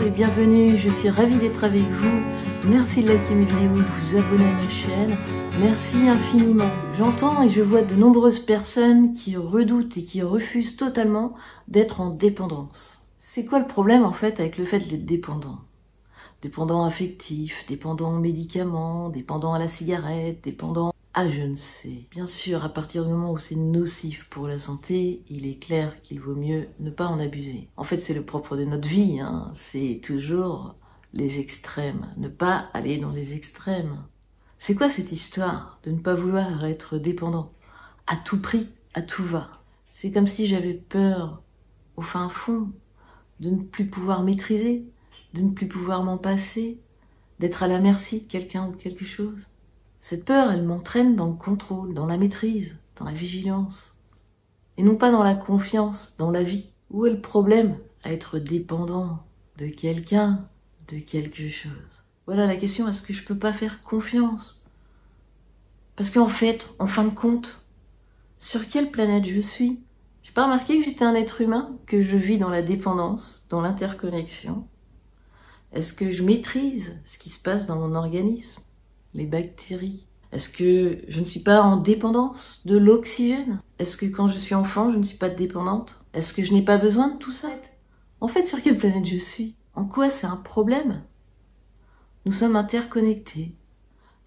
et bienvenue, je suis ravie d'être avec vous. Merci de liker mes vidéos, de vous abonner à ma chaîne. Merci infiniment. J'entends et je vois de nombreuses personnes qui redoutent et qui refusent totalement d'être en dépendance. C'est quoi le problème en fait avec le fait d'être dépendant? Dépendant affectif, dépendant aux médicaments, dépendant à la cigarette, dépendant à je ne sais. Bien sûr, à partir du moment où c'est nocif pour la santé, il est clair qu'il vaut mieux ne pas en abuser. En fait, c'est le propre de notre vie, hein. C'est toujours les extrêmes, ne pas aller dans les extrêmes. C'est quoi cette histoire de ne pas vouloir être dépendant? À tout prix, à tout va. C'est comme si j'avais peur, au fin fond, de ne plus pouvoir maîtriser, de ne plus pouvoir m'en passer, d'être à la merci de quelqu'un ou de quelque chose. Cette peur, elle m'entraîne dans le contrôle, dans la maîtrise, dans la vigilance. Et non pas dans la confiance, dans la vie. Où est le problème à être dépendant de quelqu'un, de quelque chose? Voilà la question, est-ce que je peux pas faire confiance? Parce qu'en fait, en fin de compte, sur quelle planète je suis? J'ai pas remarqué que j'étais un être humain, que je vis dans la dépendance, dans l'interconnexion. Est-ce que je maîtrise ce qui se passe dans mon organisme? Les bactéries. Est-ce que je ne suis pas en dépendance de l'oxygène? Est-ce que quand je suis enfant, je ne suis pas dépendante? Est-ce que je n'ai pas besoin de tout ça? En fait, sur quelle planète je suis? En quoi c'est un problème? Nous sommes interconnectés.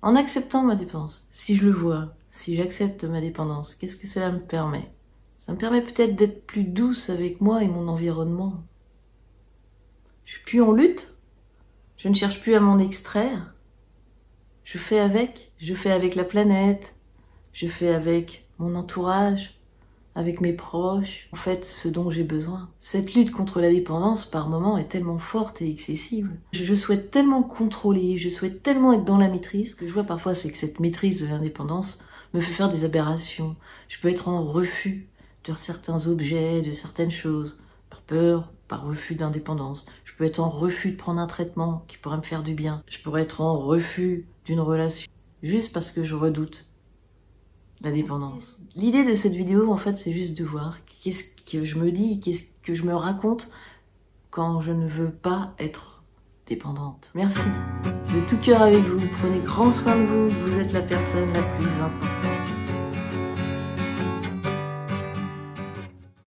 En acceptant ma dépendance, si je le vois, si j'accepte ma dépendance, qu'est-ce que cela me permet? Ça me permet peut-être d'être plus douce avec moi et mon environnement. Je suis plus en lutte. Je ne cherche plus à m'en extraire. Je fais avec la planète, je fais avec mon entourage, avec mes proches, en fait, ce dont j'ai besoin. Cette lutte contre la dépendance, par moments, est tellement forte et excessive. Je souhaite tellement contrôler, je souhaite tellement être dans la maîtrise. Ce que je vois parfois, c'est que cette maîtrise de l'indépendance me fait faire des aberrations. Je peux être en refus de certains objets, de certaines choses, par peur, par refus d'indépendance. Je peux être en refus de prendre un traitement qui pourrait me faire du bien. Je pourrais être en refus d'une relation, juste parce que je redoute la dépendance. L'idée de cette vidéo, en fait, c'est juste de voir qu'est-ce que je me dis, qu'est-ce que je me raconte quand je ne veux pas être dépendante. Merci. De tout cœur avec vous. Prenez grand soin de vous. Vous êtes la personne la plus importante.